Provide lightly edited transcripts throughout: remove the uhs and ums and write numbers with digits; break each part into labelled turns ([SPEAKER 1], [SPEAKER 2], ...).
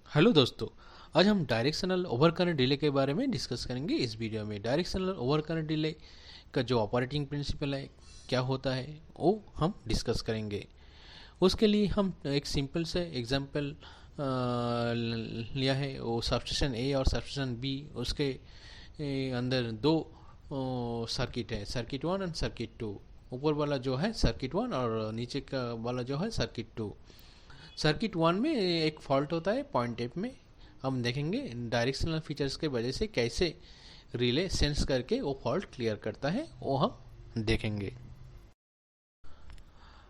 [SPEAKER 1] Hello दोस्तों। आज हम डायरेक्शनल ओवर करंट डिले के बारे में डिस्कस करेंगे। इस वीडियो में डायरेक्शनल ओवर करंट डिले का जो ऑपरेटिंग प्रिंसिपल है, क्या होता है, वो हम डिस्कस करेंगे। उसके लिए हम एक सिंपल से एग्जांपल लिया है। वो सबस्टेशन ए और सबस्टेशन बी, उसके अंदर दो सर्किट है, circuit one and circuit two. ऊपर वाला जो है सर्किट वन और नीचे का वाला जो है सर्किट टू। सर्किट वन में एक फॉल्ट होता है पॉइंट एफ में। हम देखेंगे डायरेक्शनल फीचर्स के वजह से कैसे रिले सेंस करके वो फॉल्ट क्लियर करता है, वो हम देखेंगे।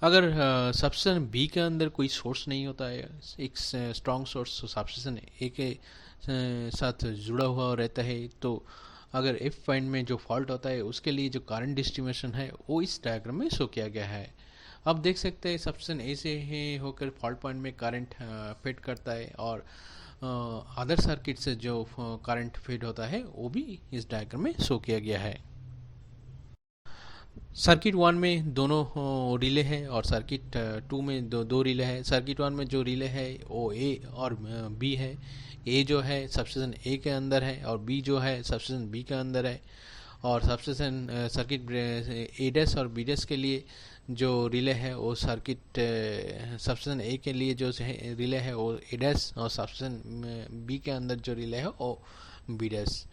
[SPEAKER 1] अगर सबस्टेशन बी के अंदर कोई सोर्स नहीं होता है, एक स्ट्रॉन्ग सोर्स सबस्टेशन ए के साथ जुड़ा हुआ रहता है, तो अगर एफ पॉइंट में जो फॉल्ट होता है उसके लिए जो करंट डिस्ट्रीब्यूशन है वो इस डायग्राम में शो किया गया है। अब देख सकते हैं सबस्टेशन ए से होकर फॉल्ट पॉइंट में करंट फेड करता है, और अदर सर्किट से जो करंट फेड होता है वो भी इस डायग्राम में शो किया गया है। सर्किट वन में दोनों रिले है और सर्किट टू में दो रिले है। सर्किट वन में जो रिले है वो ए और बी है। ए जो है सबस्टेशन ए के अंदर है और बी जो है सबस्टेशन बी के अंदर है। और सबस्टेशन सर्किट ए डैश और बी डैश के लिए जो रिले है वो सर्किट सबस्टेशन ए के लिए जो रिले है वो ए डैश, और सबस्टेशन बी के अंदर जो रिले है वो बी डैश।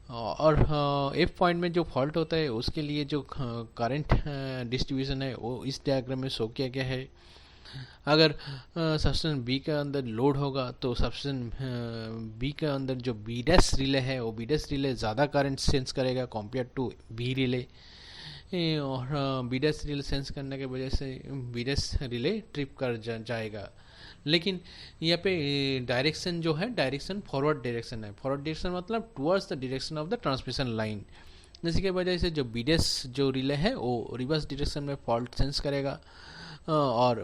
[SPEAKER 1] और एफ पॉइंट में जो फॉल्ट होता है उसके लिए जो करंट डिस्ट्रीब्यूशन है वो इस डायग्राम में शो किया गया है। अगर सबस्टेशन बी के अंदर लोड होगा तो सबस्टेशन बी के अंदर जो बी डैश रिले है वो बी डैश रिले ज़्यादा करंट सेंस करेगा कंपेयर टू बी रिले। और बी डैश रिले सेंस करने की वजह से बी डैश रिले ट्रिप कर जाएगा। लेकिन यहाँ पे डायरेक्शन जो है, डायरेक्शन फॉरवर्ड डायरेक्शन है। फॉरवर्ड डायरेक्शन मतलब towards the direction of the transmission line, जिसकी वजह से जो बी डैश जो रिले है वो रिवर्स डायरेक्शन में फॉल्ट सेंस करेगा, और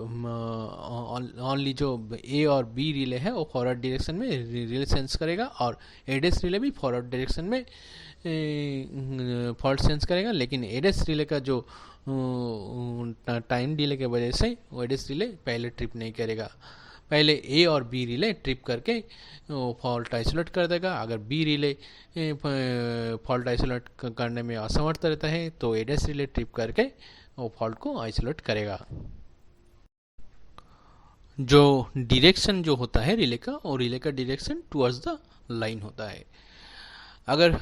[SPEAKER 1] ओनली जो ए और बी रिले है वो फॉरवर्ड डायरेक्शन में रिले सेंस करेगा, और एडस रिले भी फॉरवर्ड डायरेक्शन में फॉल्ट सेंस करेगा। लेकिन एडस रिले का जो टाइम डिले की वजह से वो एडस रिले पहले ट्रिप नहीं करेगा। पहले ए और बी रिले ट्रिप करके फॉल्ट आइसोलेट कर देगा। अगर बी रिले फॉल्ट आइसोलेट करने में असमर्थ रहता है तो एडस रिले ट्रिप करके वो फॉल्ट को आइसोलेट करेगा। जो डायरेक्शन जो होता है रिले का, और रिले का डायरेक्शन टुवर्ड्स द लाइन होता है। अगर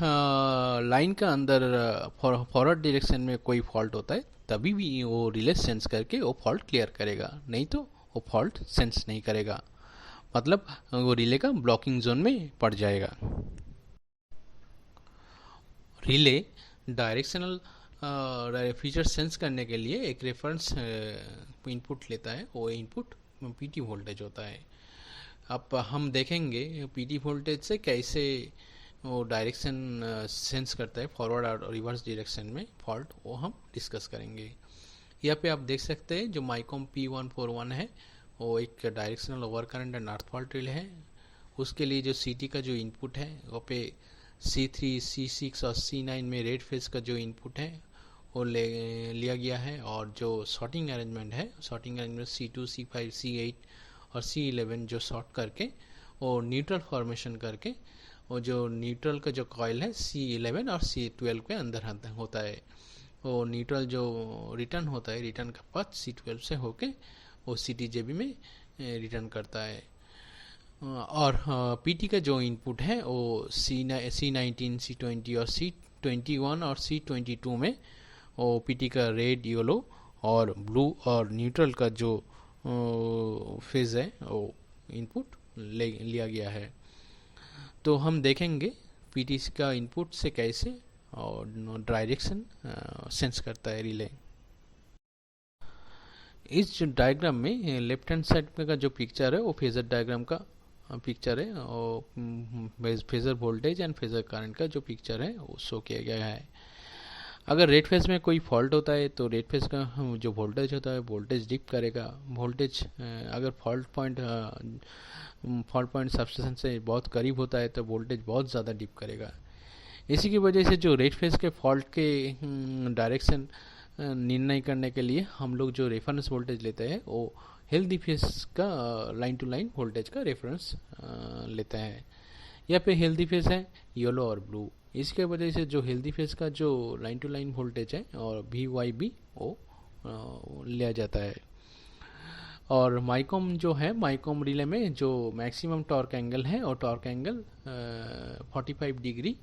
[SPEAKER 1] लाइन का अंदर फॉरवर्ड डायरेक्शन में कोई फॉल्ट होता है तभी भी वो रिले सेंस करके वो फॉल्ट क्लियर करेगा, नहीं तो वो फॉल्ट सेंस नहीं करेगा, मतलब वो रिले का ब्लॉकिंग जोन में पड़ जाएगा। रिले डायरेक्शनल फीचर सेंस करने के लिए एक रेफरेंस इनपुट लेता है। वो इनपुट पीटी वोल्टेज होता है। अब हम देखेंगे पीटी वोल्टेज से कैसे वो डायरेक्शन सेंस करता है फॉरवर्ड और रिवर्स डायरेक्शन में फॉल्ट, वो हम डिस्कस करेंगे। यहाँ पे आप देख सकते हैं जो माइकॉम P141 है वो एक directional over current and earth fault relay है। उसके लिए जो CT का जो इनपुट है वो पे C3, C6 और C9 में रेड फेज का जो इनपुट है वो लिया गया है। और जो शॉर्टिंग अरेंजमेंट है, shorting arrangement C2, C5, C8 और C11 जो शॉर्ट करके वो न्यूट्रल फॉर्मेशन करके वो जो न्यूट्रल का जो कॉइल है C11 और C12 के अंदर होता है। वो न्यूट्रल जो रिटर्न होता है, रिटर्न का पथ C12 से होके वो CTJB में रिटर्न करता है। और PT का जो इनपुट है वो C19, C20 और C21 और C22 में वो PT का रेड, येलो और ब्लू और न्यूट्रल का जो फेज है वो इनपुट लिया गया है। तो हम देखेंगे PT का इनपुट से कैसे और डायरेक्शन सेंस करता है रिले। इस डायग्राम में लेफ्ट हैंड साइड में का जो पिक्चर है वो फेजर डायग्राम का पिक्चर है, और phasor voltage and phasor current का जो पिक्चर है वो शो किया गया है। अगर रेड फेज में कोई फॉल्ट होता है तो रेड फेज का जो वोल्टेज होता है वोल्टेज डिप करेगा। वोल्टेज अगर फॉल्ट पॉइंट सबस्टेशन से बहुत करीब होता है तो वोल्टेज बहुत ज़्यादा डिप करेगा। इसी की वजह से जो रेड फेज के फॉल्ट के डायरेक्शन निर्णय करने के लिए हम लोग जो रेफरेंस वोल्टेज लेते हैं वो हेल्दी फेज का लाइन टू लाइन वोल्टेज का रेफरेंस लेता है। यहाँ पे हेल्दी फेज है येलो और ब्लू, इसके वजह से जो हेल्दी फेज का जो लाइन टू लाइन वोल्टेज है और वी वाई बी वो लिया जाता है। और माइकॉम जो है, माइकॉम रिले में जो मैक्सिमम टॉर्क एंगल है और टॉर्क एंगल 45 डिग्री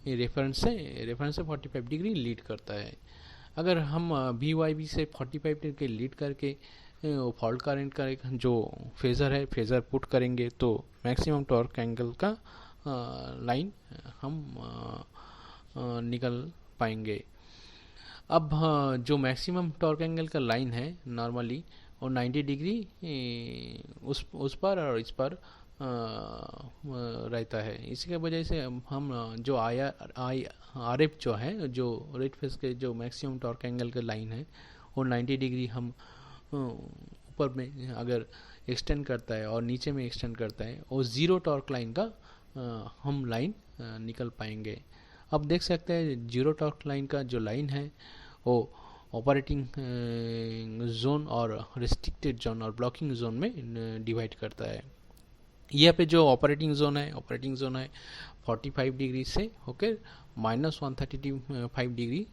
[SPEAKER 1] रेफरेंस से 45 डिग्री लीड करता है। अगर हम वी वाई बी से 45 डिग्री लीड करके फॉल्ट करंट का जो फेज़र है फेज़र पुट करेंगे तो मैक्सिमम टॉर्क एंगल का लाइन हम निकल पाएंगे। अब जो मैक्सिमम टॉर्क एंगल का लाइन है नॉर्मली और 90 डिग्री उस पर और इस पर रहता है। इसके वजह से हम जो आर एफ जो है, जो रेड फेस के जो मैक्सिमम टॉर्क एंगल का लाइन है और 90 डिग्री हम ऊपर में अगर एक्सटेंड करता है और नीचे में एक्सटेंड करता है और ज़ीरो टॉर्क लाइन का हम लाइन निकल पाएंगे। अब देख सकते हैं जीरो टॉर्क लाइन का जो लाइन है वो ऑपरेटिंग जोन और रिस्ट्रिक्टेड जोन और ब्लॉकिंग जोन में डिवाइड करता है। यहाँ पे जो ऑपरेटिंग जोन है 45 डिग्री से होकर -135 डिग्री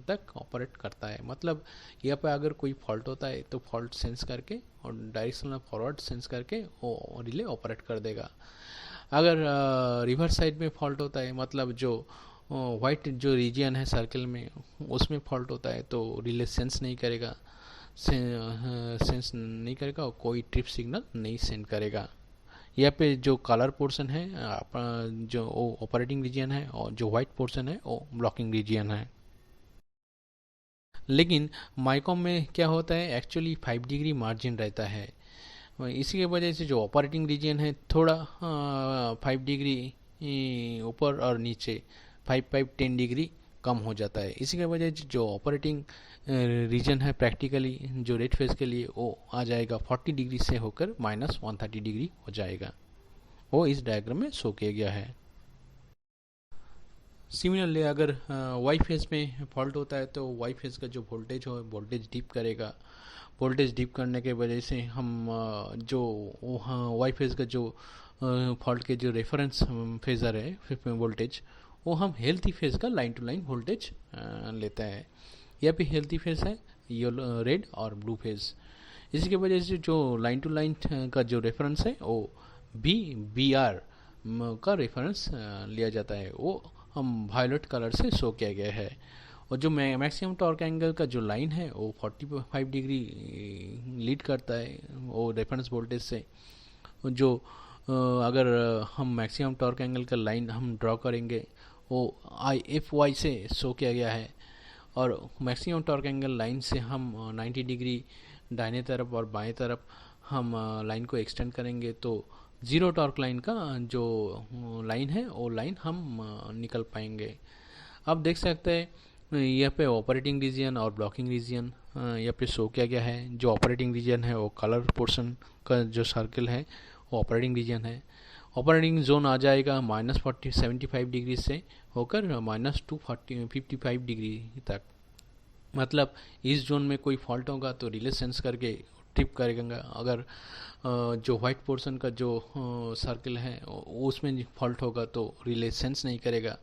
[SPEAKER 1] तक ऑपरेट करता है। मतलब यहाँ पे अगर कोई फॉल्ट होता है तो फॉल्ट सेंस करके और डायरेक्शनल फॉरवर्ड सेंस करके वो रिले ऑपरेट कर देगा। अगर रिवर्स साइड में फॉल्ट होता है, मतलब जो वाइट जो रीजन है सर्कल में उसमें फॉल्ट होता है तो रिले सेंस नहीं करेगा और कोई ट्रिप सिग्नल नहीं सेंड करेगा। यहाँ पे जो कलर पोर्शन है जो ऑपरेटिंग रीजन है और जो वाइट पोर्शन है वो ब्लॉकिंग रीजन है। लेकिन माइकॉम में क्या होता है, एक्चुअली 5 डिग्री मार्जिन रहता है। इसी की वजह से जो ऑपरेटिंग रीजन है थोड़ा 5 डिग्री ऊपर और नीचे 5-10 डिग्री कम हो जाता है। इसी की वजह से जो ऑपरेटिंग रीजन है प्रैक्टिकली जो रेड फेज के लिए वो आ जाएगा 40 डिग्री से होकर -130 डिग्री हो जाएगा। वो इस डायग्राम में शो किया गया है। सिमिलरली अगर वाई फेज में फॉल्ट होता है तो वाई फेज का जो वोल्टेज हो वोल्टेज डिप करेगा। वोल्टेज डिप करने के वजह से हम जो वाई फेज का जो फॉल्ट के जो रेफरेंस फेजर है वोल्टेज वो हम हेल्थी फेज का लाइन टू लाइन वोल्टेज लेता है। यहाँ पे हेल्थी फेज है येलो रेड और ब्लू फेज। इसी की वजह से जो लाइन टू लाइन का जो रेफरेंस है वो बी आर का रेफरेंस लिया जाता है, वो हम वायलेट कलर से शो किया गया है। और जो मैक्सिमम टॉर्क एंगल का जो लाइन है वो 45 डिग्री लीड करता है वो रेफरेंस वोल्टेज से। जो अगर हम मैक्सिमम टॉर्क एंगल का लाइन हम ड्रॉ करेंगे वो IFY से शो किया गया है। और मैक्सिमम टॉर्क एंगल लाइन से हम 90 डिग्री दाहिने तरफ और बाएं तरफ हम लाइन को एक्सटेंड करेंगे तो ज़ीरो टॉर्क लाइन का जो लाइन है वो लाइन हम निकल पाएंगे। अब देख सकते हैं यहाँ पे ऑपरेटिंग रीजन और ब्लॉकिंग रीजन यहाँ पे शो किया गया है। जो ऑपरेटिंग रीजन है वो कलर पोर्शन का जो सर्कल है वो ऑपरेटिंग रीजन है। ऑपरेटिंग जोन आ जाएगा -75 डिग्री से होकर -255 डिग्री तक। मतलब इस जोन में कोई फॉल्ट होगा तो रिले सेंस करके ट्रिप करेगा। अगर जो वाइट पोर्शन का जो सर्कल है उसमें फॉल्ट होगा तो रिले सेंस नहीं करेगा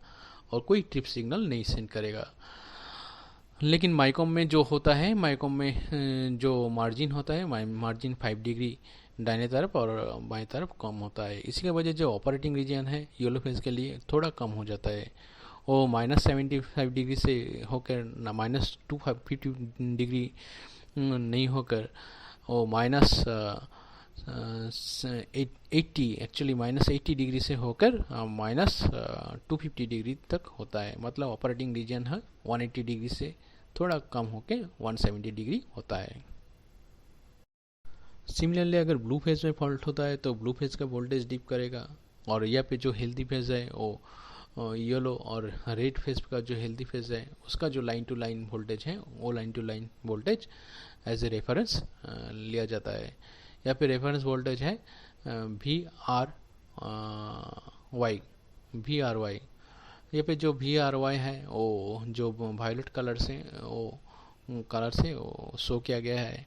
[SPEAKER 1] और कोई ट्रिप सिग्नल नहीं सेंड करेगा। लेकिन माइकॉम में जो होता है, माइकॉम में जो मार्जिन होता है मार्जिन 5 डिग्री दाहिने तरफ और बाएं तरफ कम होता है। इसी की वजह जो ऑपरेटिंग रीजन है येलो फेज के लिए थोड़ा कम हो जाता है। वो -75 डिग्री से होकर -250 डिग्री नहीं होकर वो -80 डिग्री से होकर -250 डिग्री तक होता है। मतलब ऑपरेटिंग रीजन है 180 डिग्री से थोड़ा कम होकर 170 डिग्री होता है। सिमिलरली अगर ब्लू फेज में फॉल्ट होता है तो ब्लू फेज का वोल्टेज डिप करेगा। और यहाँ पे जो हेल्दी फेज है वो येलो और रेड फेज का जो हेल्दी फेज है उसका जो लाइन टू लाइन वोल्टेज है वो line to line voltage as a reference लिया जाता है। यहाँ पे रेफरेंस वोल्टेज है VRY। यहाँ पे जो VRY है वो जो वायलेट कलर से वो शो किया गया है।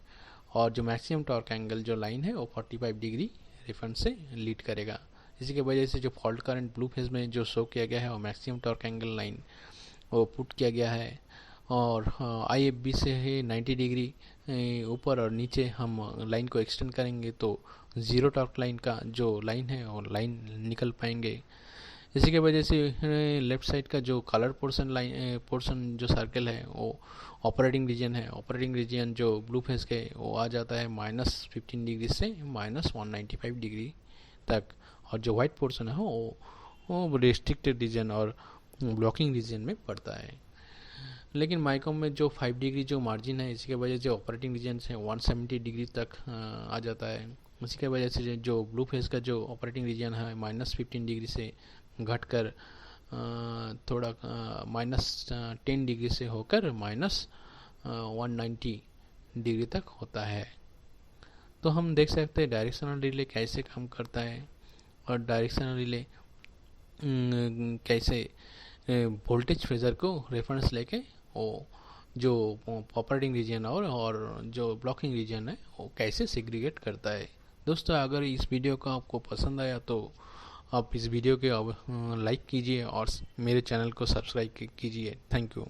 [SPEAKER 1] और जो मैक्सिमम टॉर्क एंगल जो लाइन है वो 45 डिग्री रेफरेंस से लीड करेगा। इसी की वजह से जो फॉल्ट करंट ब्लू फेज में जो शो किया गया है वो मैक्सिमम टॉर्क एंगल लाइन वो पुट किया गया है। और IFB से है 90 डिग्री ऊपर और नीचे हम लाइन को एक्सटेंड करेंगे तो ज़ीरो टॉर्क लाइन का जो लाइन है वो लाइन निकल पाएंगे। इसी के वजह से लेफ्ट साइड का जो कलर पोर्शन जो सर्कल है वो ऑपरेटिंग रीजन है। ऑपरेटिंग रीजन जो ब्लू फेज के वो आ जाता है -15 डिग्री से -195 डिग्री तक, और जो वाइट पोर्शन है वो रिस्ट्रिक्टेड रीजन और ब्लॉकिंग रीजन में पड़ता है। लेकिन माइकॉम में जो 5 डिग्री जो मार्जिन है, इसके वजह से ऑपरेटिंग रीजन से 170 डिग्री तक आ जाता है। इसी के वजह से जो ब्लू फेज का जो ऑपरेटिंग रीजन है -15 डिग्री से घटकर थोड़ा -10 डिग्री से होकर -190 डिग्री तक होता है। तो हम देख सकते हैं डायरेक्शनल रिले कैसे काम करता है, और डायरेक्शनल रिले कैसे वोल्टेज फेजर को रेफरेंस लेके वो जो ऑपरेटिंग रीजन और जो ब्लॉकिंग रीजन है वो कैसे सेग्रीगेट करता है। दोस्तों, अगर इस वीडियो का आपको पसंद आया तो आप इस वीडियो के लाइक कीजिए और मेरे चैनल को सब्सक्राइब कीजिए। Thank you.